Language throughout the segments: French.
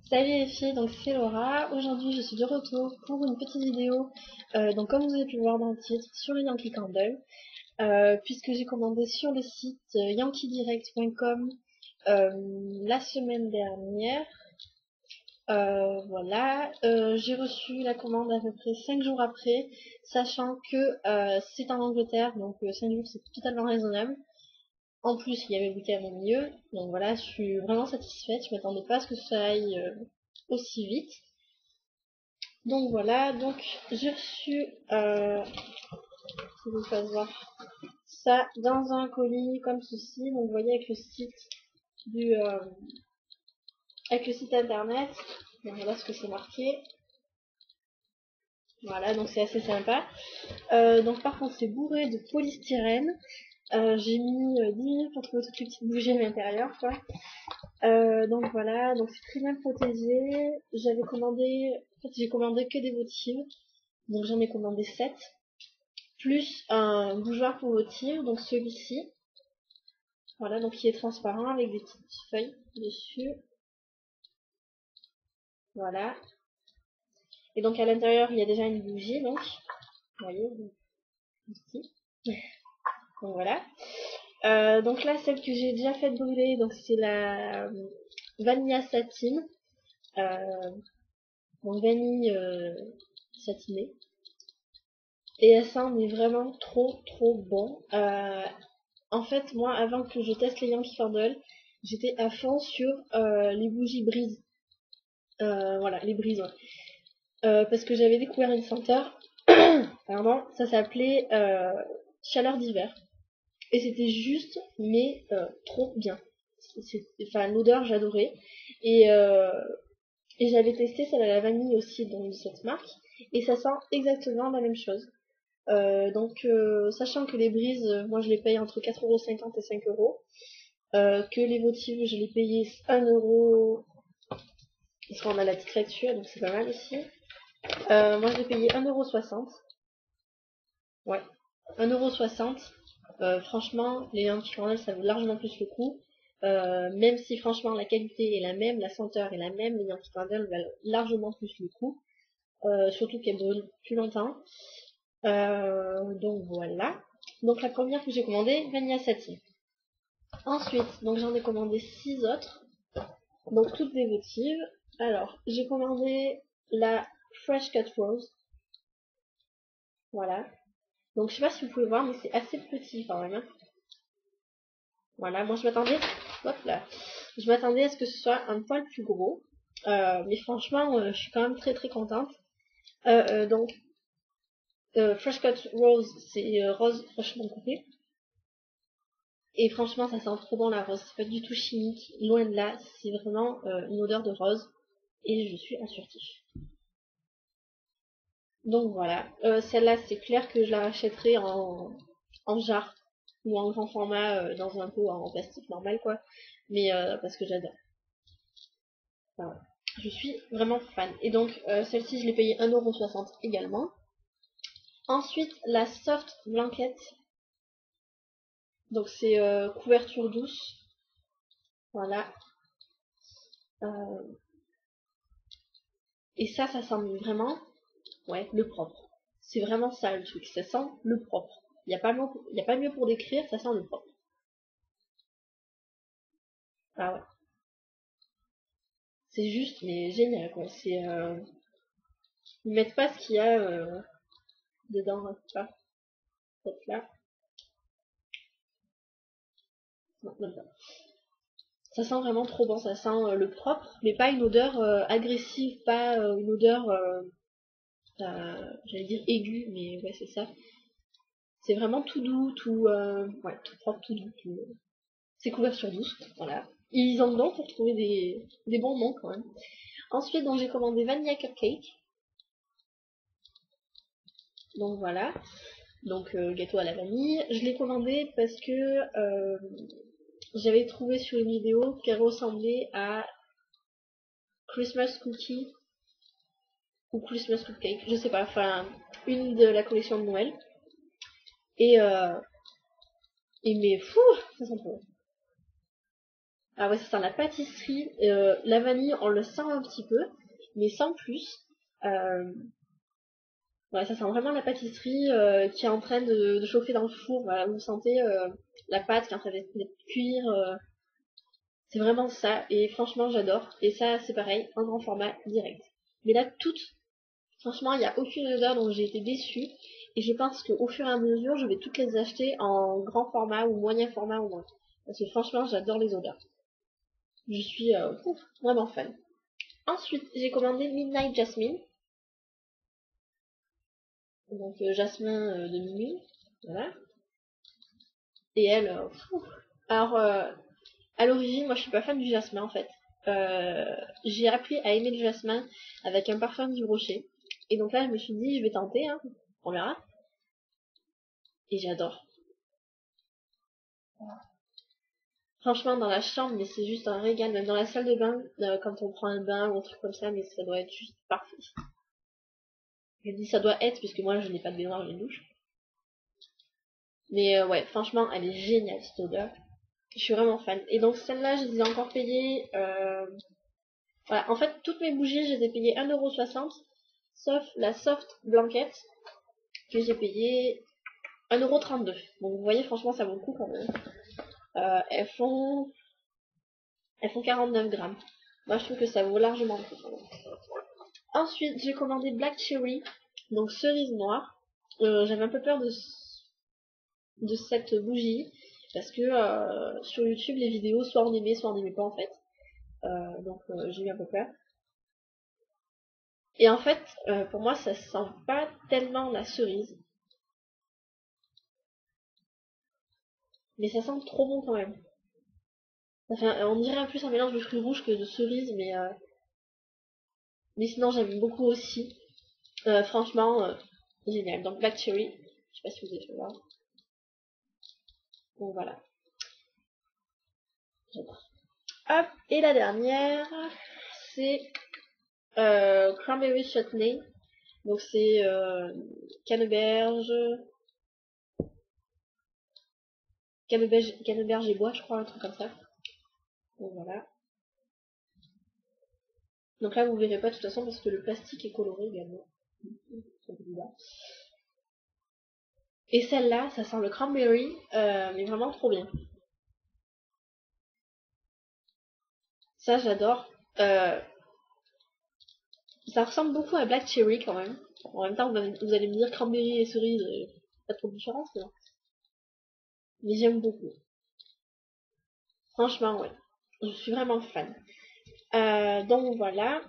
Salut les filles, donc c'est Laura. Aujourd'hui je suis de retour pour une petite vidéo, donc comme vous avez pu le voir dans le titre, sur les Yankee Candle, puisque j'ai commandé sur le site yankeedirect.com la semaine dernière. Voilà, j'ai reçu la commande à peu près 5 jours après, sachant que c'est en Angleterre, donc 5 jours c'est totalement raisonnable. En plus, il y avait le week-end au milieu, donc voilà, je suis vraiment satisfaite. Je m'attendais pas à ce que ça aille aussi vite. Donc voilà, donc j'ai reçu, si vous pouvez voir, ça dans un colis comme ceci. Donc vous voyez avec le site du, avec le site internet. Donc voilà ce que c'est marqué. Voilà, donc c'est assez sympa. Donc par contre c'est bourré de polystyrène. J'ai mis 10 minutes pour trouver toutes les petites bougies à l'intérieur, quoi. Donc voilà, donc c'est très bien protégé. J'avais commandé, en fait j'ai commandé que des votives, donc j'en ai commandé 7, plus un bougeoir pour votive, donc celui-ci. Voilà, donc il est transparent avec des petites feuilles dessus. Voilà. Et donc à l'intérieur il y a déjà une bougie, donc vous voyez, ici. Donc voilà. Donc là celle que j'ai déjà fait brûler, donc c'est la Vanilla Satine. Donc vanille satinée. Et elle sent mais vraiment trop bon. En fait, moi, avant que je teste les Yankee Candle, j'étais à fond sur les bougies brise. Voilà, les brises, ouais. Parce que j'avais découvert une senteur, pardon, ça s'appelait Chaleur d'hiver. Et c'était juste, mais trop bien. Enfin, l'odeur, j'adorais. Et, euh, et j'avais testé celle à la vanille aussi, donc de cette marque. Et ça sent exactement la même chose. Sachant que les brises, moi je les paye entre 4,50 € et 5 €, que les votives, je les payais 1 €, parce qu'on a la petite facture, donc c'est pas mal aussi. Moi je les payais 1,60 €. Ouais, 1,60 €. Franchement, les anti-candles, ça vaut largement plus le coup. Même si franchement la qualité est la même, la senteur est la même, les anti-candles valent largement plus le coup. Surtout qu'elles brûlent plus longtemps. Donc voilà. Donc la première que j'ai commandée, Vanilla Satin. Ensuite, donc j'en ai commandé 6 autres. Donc toutes des votives. Alors, j'ai commandé la Fresh Cut Rose. Voilà. Donc je sais pas si vous pouvez voir, mais c'est assez petit quand même, hein. Voilà, moi je m'attendais. Hop là. Je m'attendais à ce que ce soit un poil plus gros. Mais franchement, je suis quand même très contente. Donc Fresh Cut Rose, c'est rose fraîchement coupé. Et franchement, ça sent trop bon la rose. C'est pas du tout chimique. Loin de là, c'est vraiment une odeur de rose. Et je suis en surkiff. Donc voilà. Celle-là, c'est clair que je la rachèterai en jarre. Ou en grand format dans un pot en plastique normal, quoi. Mais parce que j'adore. Enfin, voilà. Je suis vraiment fan. Et donc, celle-ci, je l'ai payée 1,60 € également. Ensuite, la Soft Blanket. Donc, c'est couverture douce. Voilà. Et ça sent vraiment, ouais, le propre. C'est vraiment ça le truc. Ça sent le propre. Il n'y a pas mieux pour décrire, ça sent le propre. Ah ouais. C'est juste, mais génial, quoi. Ils mettent pas ce qu'il y a dedans, hein, pas. Peut-être là. Non, même pas. Ça sent vraiment trop bon. Ça sent le propre, mais pas une odeur agressive, pas une odeur, j'allais dire aiguë, mais ouais, c'est ça. C'est vraiment tout doux, ouais, tout propre, tout doux. C'est couverture douce, voilà. Ils en ont pour trouver des bons noms quand même. Ensuite, donc j'ai commandé Vanilla Cupcake. Donc voilà. Donc gâteau à la vanille. Je l'ai commandé parce que j'avais trouvé sur une vidéo qu'elle ressemblait à Christmas Cookie ou Christmas Cupcake, je sais pas, enfin une de la collection de Noël. Et, et mais fou, ça sent trop bon. Ah ouais, ça sent la pâtisserie. La vanille, on le sent un petit peu, mais sans plus. Euh, ouais, ça sent vraiment la pâtisserie qui est en train de chauffer dans le four. Voilà, vous sentez la pâte qui est en train d'être cuire. C'est vraiment ça. Et franchement, j'adore. Et ça, c'est pareil, en grand format direct. Mais là, toutes, franchement, il n'y a aucune odeur dont j'ai été déçue. Et je pense qu'au fur et à mesure, je vais toutes les acheter en grand format ou moyen format au moins. Parce que franchement, j'adore les odeurs. Je suis vraiment fan. Ensuite, j'ai commandé Midnight Jasmine. Donc jasmin de minuit. Voilà. Et elle, alors à l'origine, moi je suis pas fan du jasmin en fait. J'ai appris à aimer le jasmin avec un parfum du rocher. Et donc là, je me suis dit, je vais tenter, hein, on verra. Et j'adore. Franchement, dans la chambre, mais c'est juste un régal. Même dans la salle de bain, quand on prend un bain ou un truc comme ça, mais ça doit être juste parfait. Je dis ça doit être, puisque moi je n'ai pas de baignoire, j'ai une douche. Mais ouais, franchement, elle est géniale cette odeur. Je suis vraiment fan. Et donc celle-là, je les ai encore payées. Voilà, en fait, toutes mes bougies, je les ai payées 1,60€, sauf la soft blanquette, que j'ai payée 1,32€. Donc vous voyez, franchement, ça vaut le coup quand même. Euh, elles font elles font 49 grammes. Moi, je trouve que ça vaut largement le coup quand même. Ensuite, j'ai commandé Black Cherry, donc cerise noire. J'avais un peu peur de cette bougie, parce que sur YouTube, les vidéos, soit on aimait pas en fait. Donc j'ai eu un peu peur. Et en fait, pour moi, ça sent pas tellement la cerise. Mais ça sent trop bon quand même. On dirait plus un mélange de fruits rouges que de cerise, mais sinon j'aime beaucoup aussi. Franchement, génial. Donc Black Cherry, je sais pas si vous avez fait voir. Donc voilà, j'adore. Hop, et la dernière, c'est Cranberry Chutney. Donc c'est canneberge, canneberge et bois, je crois, un truc comme ça. Donc voilà. Donc là, vous verrez pas de toute façon parce que le plastique est coloré également. Et celle-là, ça sent le cranberry, mais vraiment trop bien. Ça, j'adore. Euh, Ça ressemble beaucoup à Black Cherry quand même. En même temps, vous allez me dire cranberry et cerise, pas trop de différence, mais j'aime beaucoup. Franchement, ouais. Je suis vraiment fan. Donc voilà.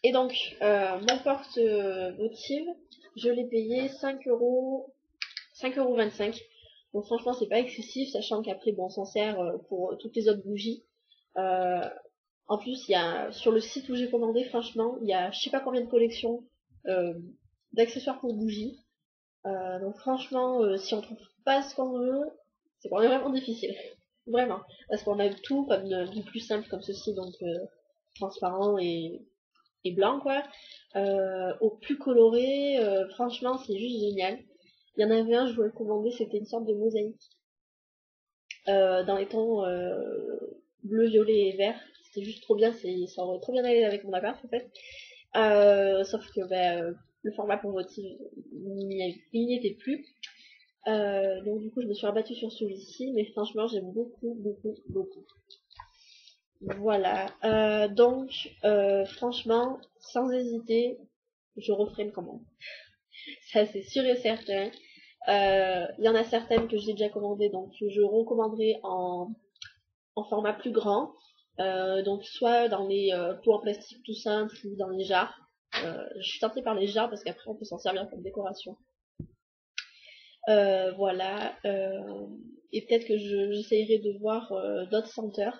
Et donc, mon porte-votive, je l'ai payé 5€, 5,25€. Donc franchement, c'est pas excessif, sachant qu'après, bon, on s'en sert pour toutes les autres bougies. Euh, En plus, il y a sur le site où j'ai commandé, franchement, il y a je sais pas combien de collections euh, d'accessoires pour bougies. Donc franchement, si on trouve pas ce qu'on veut, c'est quand même vraiment difficile. Vraiment. Parce qu'on a tout comme du plus simple comme ceci, donc transparent et blanc quoi. Au plus coloré, franchement, c'est juste génial. Il y en avait un, je voulais le commander, c'était une sorte de mosaïque. Dans les tons bleu, violet et vert. C'était juste trop bien, ça aurait trop bien allé avec mon appart en fait. Sauf que le format pour votive, il n'y était plus. Donc du coup je me suis rabattue sur celui-ci, mais franchement j'aime beaucoup, beaucoup, beaucoup. Voilà. Donc franchement, sans hésiter, je referai une commande. Ça c'est sûr et certain. Il y en a certaines que j'ai déjà commandées, donc je recommanderai en format plus grand. Donc soit dans les pots en plastique tout simple ou dans les jarres. Je suis tentée par les jarres parce qu'après on peut s'en servir comme décoration. Voilà. Et peut-être que j'essayerai de voir d'autres senteurs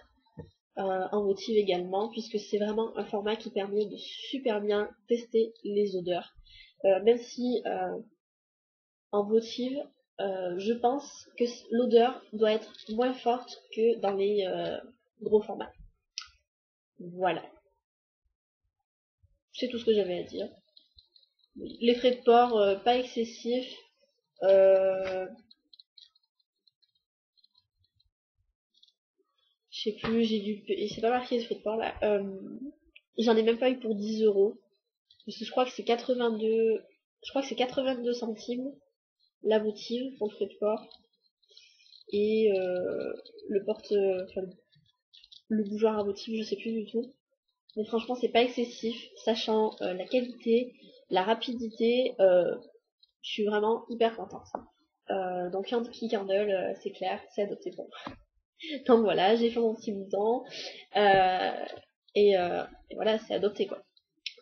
en motif également, puisque c'est vraiment un format qui permet de super bien tester les odeurs. Même si en votive, je pense que l'odeur doit être moins forte que dans les gros formats. Voilà, c'est tout ce que j'avais à dire. Les frais de port, pas excessifs. Euh, Je sais plus, j'ai dû payer, c'est pas marqué ce fruit de port là. J'en ai même pas eu pour 10 euros. Parce que je crois que c'est 82, je crois que c'est 82 centimes la boutive pour le fruit de port. Et le porte, enfin, le bougeoir à motif, je sais plus du tout. Mais franchement, c'est pas excessif, sachant la qualité, la rapidité, je suis vraiment hyper contente. Donc Yankee Candle, c'est clair, c'est adopté pour moi. Donc voilà, j'ai fait mon petit bouton, euh, et voilà, c'est adopté quoi.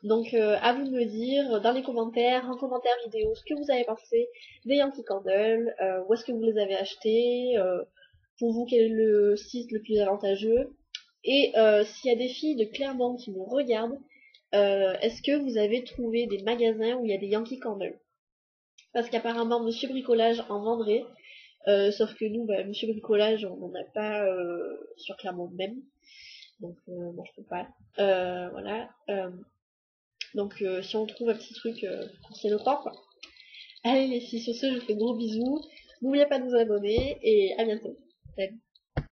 Donc à vous de me dire dans les commentaires, en commentaire vidéo, ce que vous avez pensé des Yankee Candle, où est-ce que vous les avez achetés, pour vous quel est le site le plus avantageux, et s'il y a des filles de Clermont qui me regardent, est-ce que vous avez trouvé des magasins où il y a des Yankee Candle? Parce qu'apparemment Monsieur Bricolage en vendrait, sauf que nous, bah, Monsieur Bricolage, on n'en a pas sur Clermont même, donc bon, je peux pas. Voilà. Donc si on trouve un petit truc, c'est le temps quoi. Allez les filles, sur ce, je vous fais de gros bisous. N'oubliez pas de vous abonner et à bientôt. Salut.